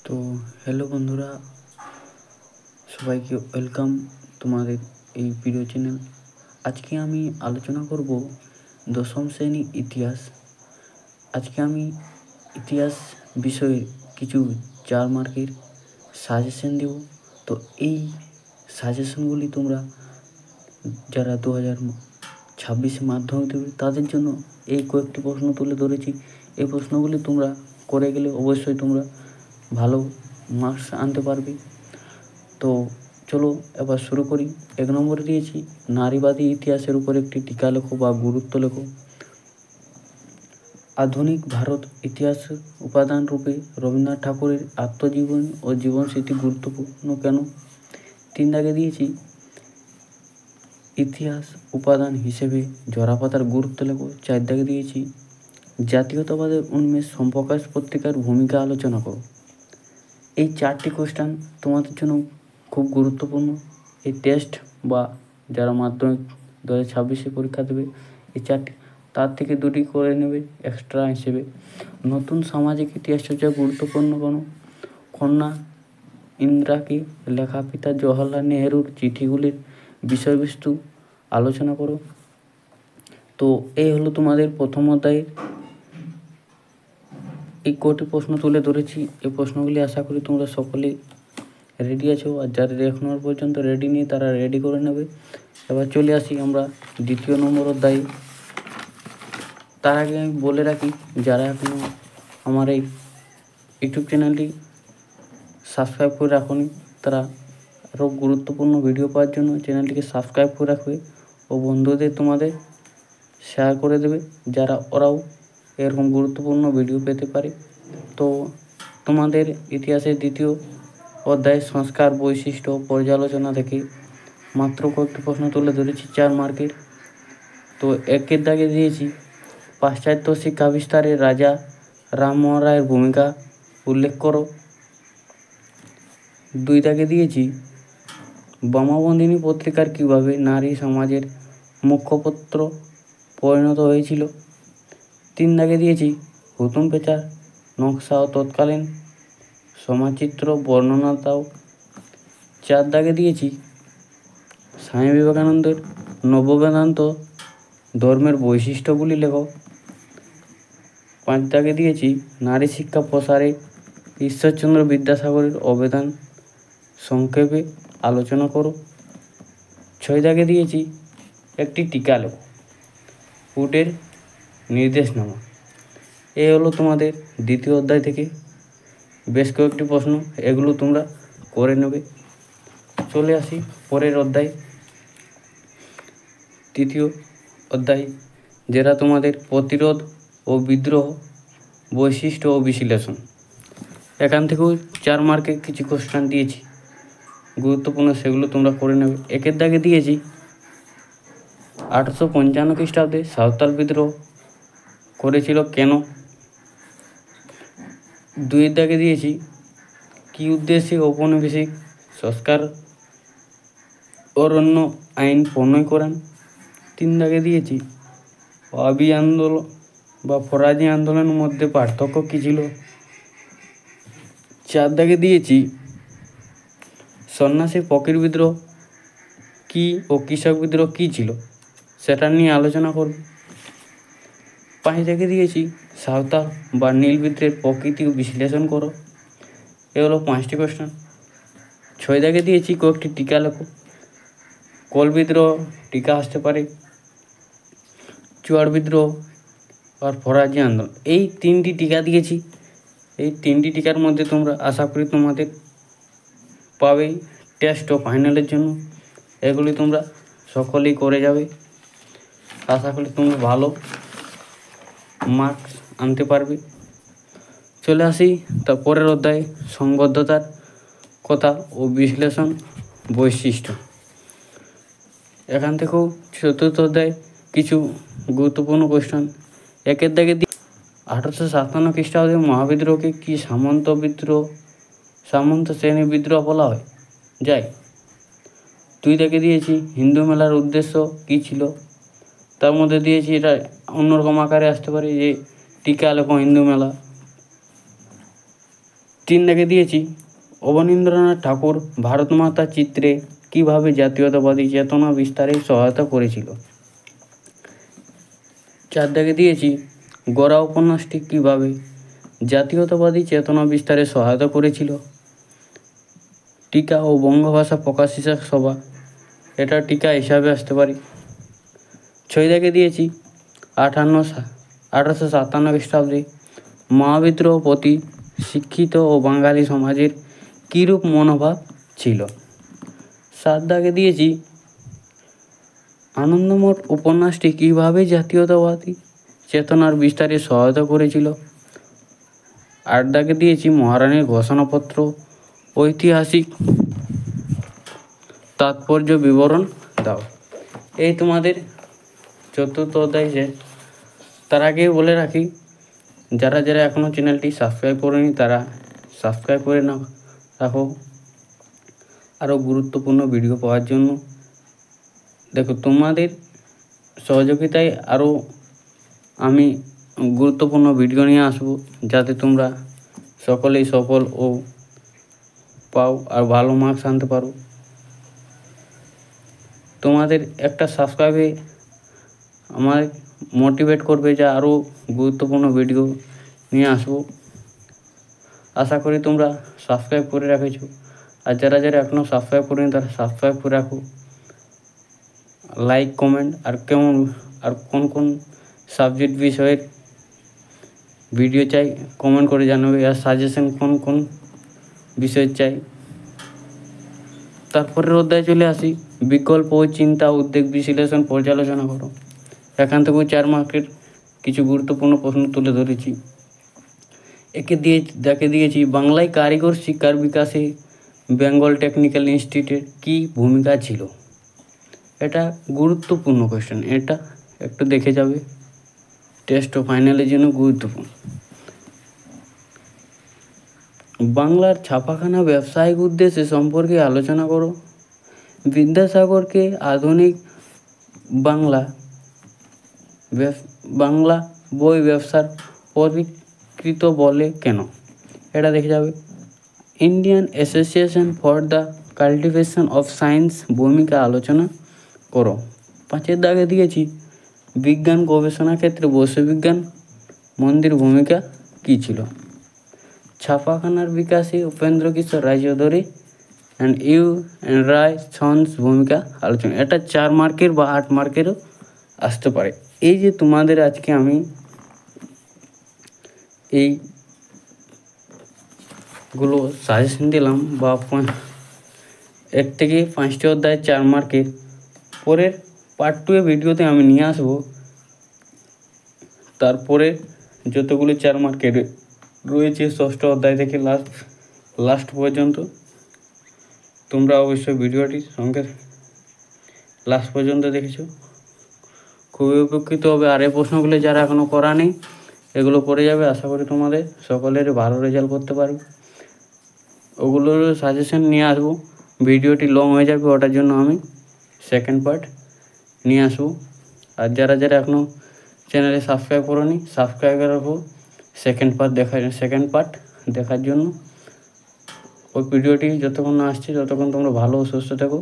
তো হ্যালো বন্ধুরা, সবাইকে ওয়েলকাম তোমাদের এই ভিডিও চ্যানেল। আজকে আমি আলোচনা করব দশম শ্রেণী ইতিহাস। আজকে আমি ইতিহাস বিষয়ে কিছু 4 মার্কের সাজেশন দেব। তো এই সাজেশনগুলি তোমরা যারা 2026 মাধ্যমিক দেবে তাদের জন্য এই কয়েকটি প্রশ্ন তুলে ধরেছি। এই প্রশ্নগুলি তোমরা করে গেলে অবশ্যই তোমরা ভালো মার্কস আনতে পারবে। তো চলো এবার শুরু করি। 1 নম্বরে দিয়েছি নারীবাদী ইতিহাসের উপর একটি টিকা লেখো বা গুরুত্ব লেখো। আধুনিক ভারত ইতিহাস উপাদান রূপে রবীন্দ্রনাথ ঠাকুরের আত্মজীবনী ও জীবনস্মৃতি গুরুত্বপূর্ণ কেন? 3 দাগে দিয়েছি ইতিহাস উপাদান হিসেবে জরাপাতার গুরুত্ব লেখো। 4 দাগে দিয়েছি জাতীয়তাবাদের উন্মেষ সম্প্রকাশ পত্রিকার ভূমিকা আলোচনা করো। এই 4টি কোয়েশ্চেন তোমাদের জন্য খুব গুরুত্বপূর্ণ। এই টেস্ট বা যারা মাধ্যমিক 2026 পরীক্ষা দেবে এই 4টি, তার থেকে 2টি করে নেবে এক্সট্রা হিসেবে। নতুন সামাজিক ইতিহাস চর্চা গুরুত্বপূর্ণ কোনো? কন্যা ইন্দিরাকে লেখা পিতা জওহরলাল নেহেরুর চিঠিগুলির বিষয়বস্তু আলোচনা করো। তো এই হলো তোমাদের প্রথম অধ্যায়ের এই কটি প্রশ্ন তুলে ধরেছি। এই প্রশ্নগুলি আশা করি তোমরা সকলেই রেডি আছো, আর যারা এখনো পর্যন্ত রেডি নেই তারা রেডি করে নেবে। এবার চলে আসি আমরা 2 নম্বর অধ্যায়ে। তার আগে আমি বলে রাখি, যারা এখনো আমার এই ইউটিউব চ্যানেলটি সাবস্ক্রাইব করে রাখোনি তারা আরও গুরুত্বপূর্ণ ভিডিও পাওয়ার জন্য চ্যানেলটিকে সাবস্ক্রাইব করে রাখবে ও বন্ধুদের তোমাদের শেয়ার করে দেবে, যারা ওরাও এরকম গুরুত্বপূর্ণ ভিডিও পেতে পারে। তো তোমাদের ইতিহাসের 2 অধ্যায় সংস্কার বৈশিষ্ট্য পর্যালোচনা থেকে মাত্র কয়েকটি প্রশ্ন তুলে ধরেছি 4 মার্কের। তো 1 দাগে দিয়েছি পাশ্চাত্য শিক্ষা বিস্তারে রাজা রামমোহন রায়ের ভূমিকা উল্লেখ করো। 2 দাগে দিয়েছি বামাবন্দিনী পত্রিকার কীভাবে নারী সমাজের মুখপত্র পরিণত হয়েছিল। 3 দাগে দিয়েছি হুতুম পেচার নকশা ও তৎকালীন সমাজচিত্র বর্ণনা দাও। 4 দাগে দিয়েছি স্বামী বিবেকানন্দের নববেদান্ত ধর্মের বৈশিষ্ট্যগুলি লেখো। 5 দাগে দিয়েছি নারী শিক্ষা প্রসারে ঈশ্বরচন্দ্র বিদ্যাসাগরের অবদান সংক্ষেপে আলোচনা করো। 6 দাগে দিয়েছি একটি টিকা লেখো উটের নির্দেশনামা। এই হলো তোমাদের 2য় অধ্যায় থেকে বেশ কয়েকটি প্রশ্ন, এগুলো তোমরা করে নেবে। চলে আসি পরের অধ্যায় 3য় অধ্যায়, যেটা তোমাদের প্রতিরোধ ও বিদ্রোহ বৈশিষ্ট্য ও বিশ্লেষণ। এখান থেকেও 4 মার্কে কিছু কোশ্চেন দিয়েছি গুরুত্বপূর্ণ, সেগুলো তোমরা করে নেবে। 1 দাগে দিয়েছি 1855 খ্রিস্টাব্দে সাঁওতাল বিদ্রোহ করেছিল কেন। 2 দাগে দিয়েছি কী উদ্দেশ্যে ঔপনিবেশিক সংস্কার অরণ্য আইন প্রণয়ন করেন। 3 দাগে দিয়েছি আবি আন্দোলন বা ফরাজি আন্দোলনের মধ্যে পার্থক্য কী ছিল। 4 দাগে দিয়েছি সন্ন্যাসী ফকির বিদ্রোহ কী ও কৃষক বিদ্রোহ কী ছিল সেটা নিয়ে আলোচনা করব। 5 দাগে দিয়েছি সাঁওতাল বা নীল বিদ্রোহের প্রকৃতি ও বিশ্লেষণ করো। এ হলো 5টি কোশ্চেন। 6 দাগে দিয়েছি কয়েকটি টিকা লেখো। কোল বিদ্রোহ টিকা আসতে পারে, চুয়াড় বিদ্রোহ আর ফরাজি আন্দোলন। এই 3টি টিকা দিয়েছি। এই 3টি টিকার মধ্যে তোমরা আশা করি তোমাদের পাবেই টেস্ট ও ফাইনালের জন্য। এগুলি তোমরা সকলেই করে যাবে, আশা করি তোমরা ভালো মার্কস আনতে পারবে। চলে আসি তার পরের অধ্যায়ে সংবদ্ধতার কথা ও বিশ্লেষণ বৈশিষ্ট্য। এখান থেকেও 4র্থ অধ্যায় কিছু গুরুত্বপূর্ণ কোশ্চেন। 1 দাগে 1857 খ্রিস্টাব্দে মহাবিদ্রোহকে কি সামন্ত শ্রেণী বিদ্রোহ বলা হয় যায়। 2 দাগে দিয়েছি হিন্দু মেলার উদ্দেশ্য কী ছিল। তার মধ্যে দিয়েছি এটা অন্যরকম আকারে আসতে পারে, যে টিকা লেখো হিন্দু মেলা। 3 দাগে দিয়েছি অবনীন্দ্রনাথ ঠাকুর ভারত মাতা চিত্রে কিভাবে জাতীয়তাবাদী চেতনা বিস্তারে সহায়তা করেছিল। 4 দাগে দিয়েছি গোরা উপন্যাসটি কিভাবে জাতীয়তাবাদী চেতনা বিস্তারে সহায়তা করেছিল। টিকা ও বঙ্গভাষা প্রকাশিকা সভা, এটা টিকা হিসাবে আসতে পারে। 6 দাগে দিয়েছি 1857 খ্রিস্টাব্দে মহাবিদ্রোহ প্রতি শিক্ষিত ও বাঙালি সমাজের কীরূপ মনোভাব ছিল। 7 দাগে দিয়েছি আনন্দমঠ উপন্যাসটি কীভাবে জাতীয়তাবাদী চেতনার বিস্তারে সহায়তা করেছিল। 8 দাগে দিয়েছি মহারানীর ঘোষণাপত্র ঐতিহাসিক তাৎপর্য বিবরণ দাও। এই তোমাদের 4র্থ অধ্যায় শেষ। তার আগে বলে রাখি, যারা যারা এখনও চ্যানেলটি সাবস্ক্রাইব করেনি তারা সাবস্ক্রাইব করে নাও রাখো আরও গুরুত্বপূর্ণ ভিডিও পাওয়ার জন্য। দেখো, তোমাদের সহযোগিতায় আরও আমি গুরুত্বপূর্ণ ভিডিও নিয়ে আসবো, যাতে তোমরা সকলেই সফল ও পাও আর ভালো মার্কস আনতে পারো। তোমাদের একটা সাবস্ক্রাইবে আমার মোটিভেট করবে যে আরও গুরুত্বপূর্ণ ভিডিও নিয়ে আসবো। আশা করি তোমরা সাবস্ক্রাইব করে রাখেছো, আর যারা যারা এখনও সাবস্ক্রাইব করেনি তারা সাবস্ক্রাইব করে রাখো। লাইক, কমেন্ট আর কোন কোন সাবজেক্ট বিষয়ের ভিডিও চাই কমেন্ট করে জানাবে, আর সাজেশন কোন কোন বিষয় চাই। তারপরের অধ্যায় চলে আসি, বিকল্প ও চিন্তা, উদ্বেগ, বিশ্লেষণ, পর্যালোচনা করো। এখান থেকেও 4 মার্কের কিছু গুরুত্বপূর্ণ প্রশ্ন তুলে ধরেছি। দেখে দিয়েছি বাংলায় কারিগর শিক্ষার বিকাশে বেঙ্গল টেকনিক্যাল ইনস্টিটিউটের কী ভূমিকা ছিল। এটা গুরুত্বপূর্ণ কোয়েশ্চেন, এটা একটু দেখে যাবে, টেস্ট ও ফাইনালের জন্য গুরুত্বপূর্ণ। বাংলার ছাপাখানা ব্যবসায়িক উদ্দেশ্যে সম্পর্কে আলোচনা করো। বিদ্যাসাগরকে আধুনিক বাংলা বই ব্যবসার পরিকৃত বলে কেন, এটা দেখে যাবে। Indian association for the cultivation of science ভূমিকা আলোচনা করো। 5 দাগে দিয়েছি বিজ্ঞান গবেষণা ক্ষেত্রে বৈশ্ববিজ্ঞান মন্দির ভূমিকা কী ছিল। ছাপাখানার বিকাশে উপেন্দ্র কিশোর রায়চৌধুরী অ্যান্ড রায় সন্স ভূমিকা আলোচনা। এটা 4 মার্কের বা 8 মার্কেরও আসতে পারে। এই যে তোমাদের আজকে আমি এইগুলো সাজেশন দিলাম, বা এর থেকে 5টি অধ্যায় 4 মার্কের, পরের পার্ট 2 ভিডিওতে আমি নিয়ে আসবো। তারপরে যতগুলো 4 মার্কের রয়েছে 6ষ্ঠ অধ্যায় থেকে লাস্ট পর্যন্ত, তোমরা অবশ্যই ভিডিওটির সঙ্গে লাস্ট পর্যন্ত দেখেছো, খুবই উপকৃত হবে। আর এই প্রশ্নগুলো যারা এখনও করা নেই এগুলো করে যাবে, আশা করি তোমাদের সকলের ভালো রেজাল্ট করতে পারবে। ওগুলোর সাজেশন নিয়ে আসবো, ভিডিওটি লং হয়ে যাবে, ওটার জন্য আমি সেকেন্ড পার্ট নিয়ে আসবো। আর যারা যারা এখনও চ্যানেলে সাবস্ক্রাইব করোনি সাবস্ক্রাইব করে রাখো সেকেন্ড পার্ট দেখার জন্য। ওই ভিডিওটি যতক্ষণ না আসছে ততক্ষণ তোমরা ভালো ও সুস্থ থাকো।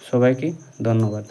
সবাইকে ধন্যবাদ।